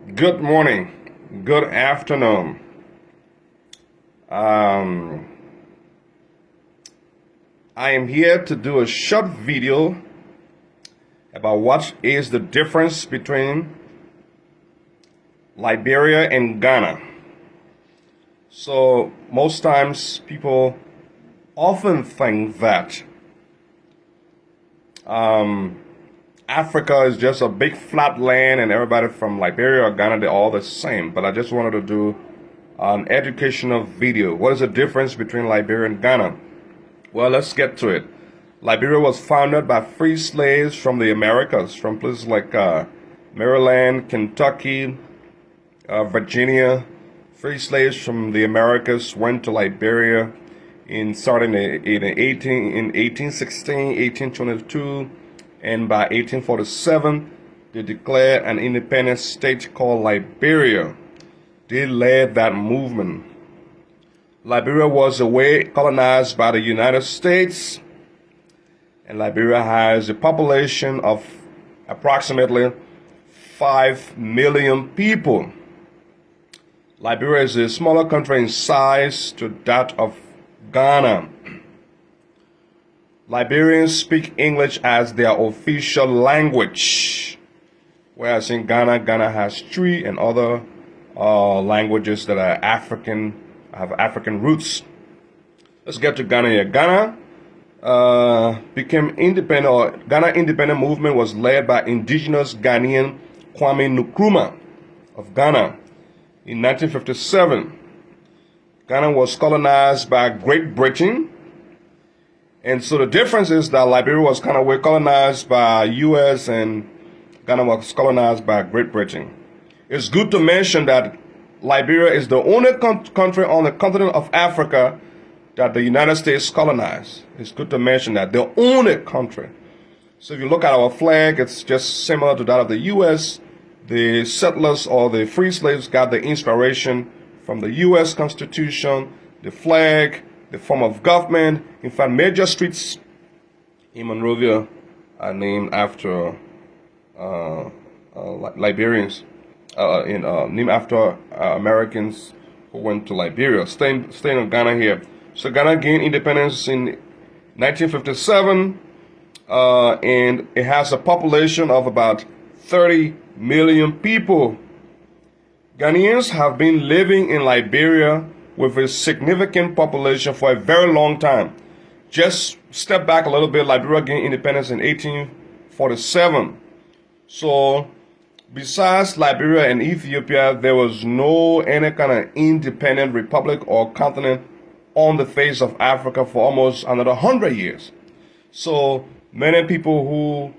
Good morning, good afternoon. Um, I am here to do a short video about what is the difference between Liberia and Ghana. So, most times people often think that Africa is just a big flat land and everybody from Liberia or Ghana, they're all the same. But I just wanted to do an educational video. What is the difference between Liberia and Ghana? Well, let's get to it. Liberia was founded by free slaves from the Americas, from places like Maryland, Kentucky, Virginia. Free slaves from the Americas went to Liberia starting in 1816, 1822, and by 1847 they declared an independent state called Liberia. They led that movement. Liberia was away colonized by the United States, and Liberia has a population of approximately 5 million people. Liberia is a smaller country in size to that of Ghana. Liberians speak English as their official language, whereas in Ghana has Twi and other languages that are have African roots. Let's get to Ghana here. Ghana became independent, or Ghana independent movement was led by indigenous Ghanaian Kwame Nkrumah of Ghana in 1957. Ghana was colonized by Great Britain, and so the difference is that Liberia was kind of colonized by U.S. and Ghana was colonized by Great Britain. It's good to mention that Liberia is the only country on the continent of Africa that the United States colonized. It's good to mention that, the only country. So if you look at our flag, it's just similar to that of the U.S. The settlers or the free slaves got the inspiration from the U.S. Constitution, the flag, the form of government. In fact, major streets in Monrovia are named after Liberians, named after Americans who went to Liberia. Staying in Ghana here. So Ghana gained independence in 1957, and it has a population of about 30 million people. Ghanaians have been living in Liberia with a significant population for a very long time. Just step back a little bit, Liberia gained independence in 1847. So besides Liberia and Ethiopia, there was no any kind of independent republic or continent on the face of Africa for almost another 100 years. So many people who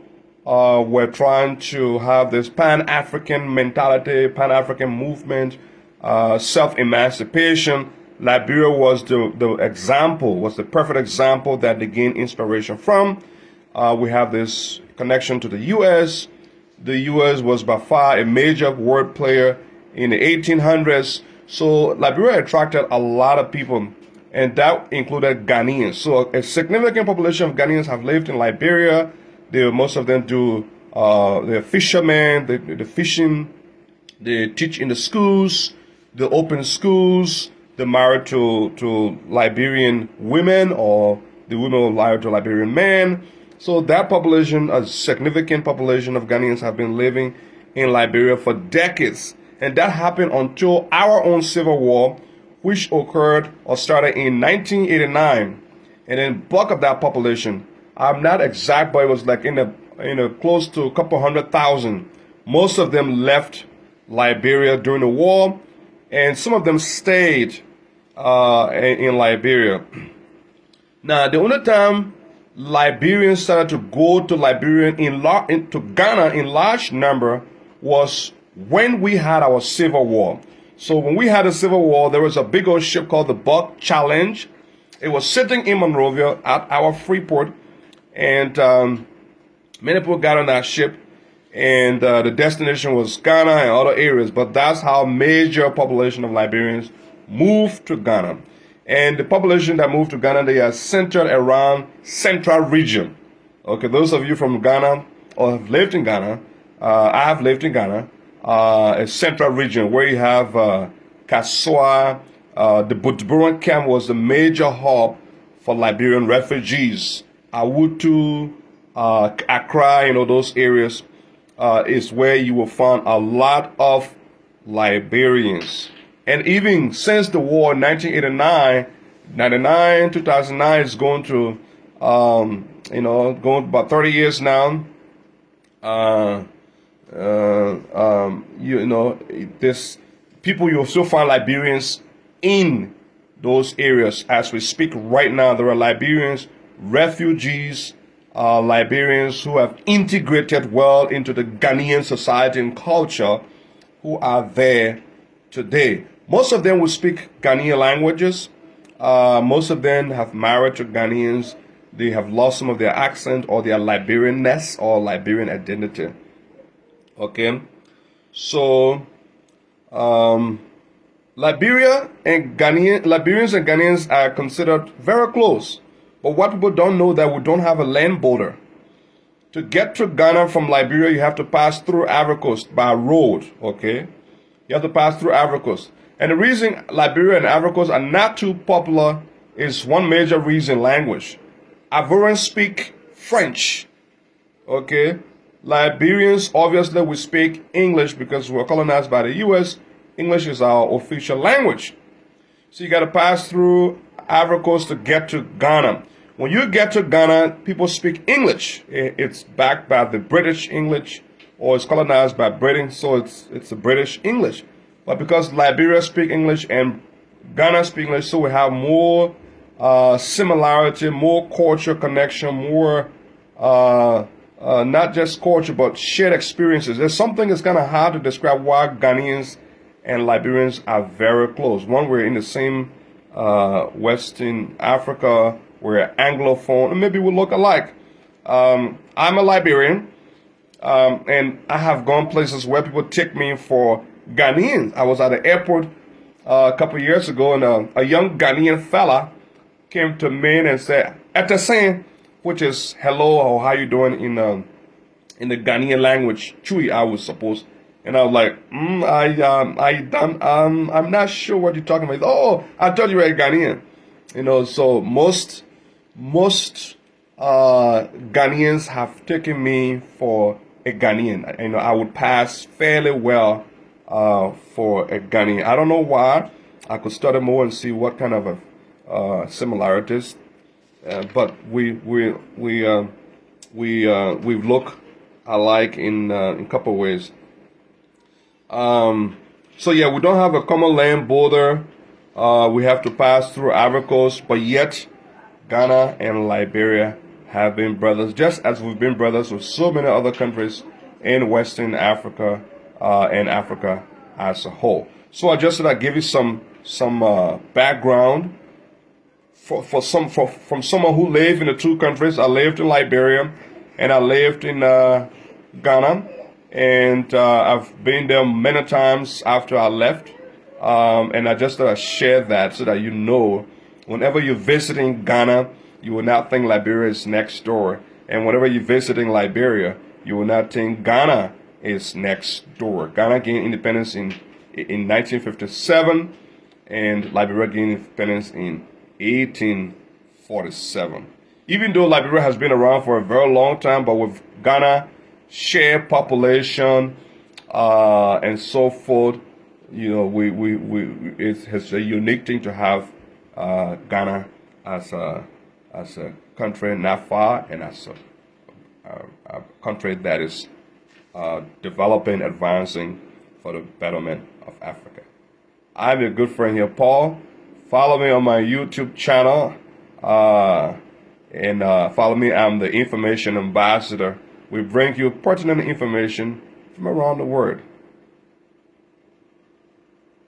were trying to have this Pan-African mentality, Pan-African movement, self-emancipation, Liberia was the example, was the perfect example that they gained inspiration from. We have this connection to the U.S. The U.S. was by far a major world player in the 1800s. So Liberia attracted a lot of people, and that included Ghanaians. So a significant population of Ghanaians have lived in Liberia. Most of them do, they're fishermen, the fishing, they teach in the schools, they open schools, they're married to Liberian women, or the women are married to Liberian men. So that population, a significant population of Ghanaians have been living in Liberia for decades. And that happened until our own civil war, which occurred or started in 1989. And then bulk of that population, I'm not exact, but it was like in a close to a couple 100,000. Most of them left Liberia during the war, and some of them stayed in Liberia. Now, the only time Liberians started to go to to Ghana in large number was when we had our civil war. So when we had a civil war, there was a big old ship called the Buck Challenge. It was sitting in Monrovia at our Freeport. And many people got on that ship, and the destination was Ghana and other areas. But that's how major population of Liberians moved to Ghana. And the population that moved to Ghana, they are centered around Central Region. Okay, those of you from Ghana or have lived in Ghana, I have lived in Ghana. a central region where you have Kassoa. The Bujumbura camp was the major hub for Liberian refugees. Awutu, Accra, those areas is where you will find a lot of Liberians. And even since the war in 1989, 99, 2009 is going through, going about 30 years now. This people, you'll still find Liberians in those areas as we speak right now. There are Liberians, refugees, Liberians who have integrated well into the Ghanaian society and culture who are there today. Most of them will speak Ghanaian languages. Most of them have married to Ghanaians. They have lost some of their accent or their Liberianness or Liberian identity. Okay, so Liberia and Liberians and Ghanaians are considered very close. But what people don't know that we don't have a land border. To get to Ghana from Liberia, you have to pass through Ivory Coast by road. Okay, you have to pass through Ivory Coast. And the reason Liberia and Ivory Coast are not too popular is one major reason: language. Ivorians speak French. Okay, Liberians obviously we speak English because we were colonized by the U.S. English is our official language. So you got to pass through Ivory Coast to get to Ghana. When you get to Ghana, people speak English. It's backed by the British English, or it's colonized by Britain, so it's the British English. But because Liberia speak English and Ghana speak English, so we have more similarity, more culture connection, more not just culture but shared experiences. There's something that's kind of hard to describe why Ghanaians and Liberians are very close. One, we're in the same Western Africa, we're Anglophone, and maybe we look alike. I'm a Liberian, and I have gone places where people take me for Ghanaians. I was at the airport a couple of years ago, and a young Ghanaian fella came to me and said, "Etasen," which is hello or how you doing in the Ghanaian language, Chui, I was supposed. And I was like, I'm not sure what you're talking about. Oh, I thought you were a Ghanaian. So most Ghanaians have taken me for a Ghanaian. I would pass fairly well for a Ghanaian. I don't know why. I could study more and see what kind of similarities. But we look alike in a couple of ways. So yeah, we don't have a common land border. We have to pass through Ivory Coast, but yet Ghana and Liberia have been brothers, just as we've been brothers with so many other countries in Western Africa and Africa as a whole. So I just thought I'd give you some background from someone who lived in the two countries. I lived in Liberia and I lived in Ghana. And I've been there many times after I left. And I just share that so that whenever you're visiting Ghana, you will not think Liberia is next door. And whenever you're visiting Liberia, you will not think Ghana is next door. Ghana gained independence in 1957, and Liberia gained independence in 1847. Even though Liberia has been around for a very long time, but with Ghana share population and so forth, it's a unique thing to have Ghana as a country not far, and as a country that is developing, advancing for the betterment of Africa. I'm your good friend here, Paul. Follow me on my YouTube channel and follow me. I'm the Information Ambassador. We bring you pertinent information from around the world.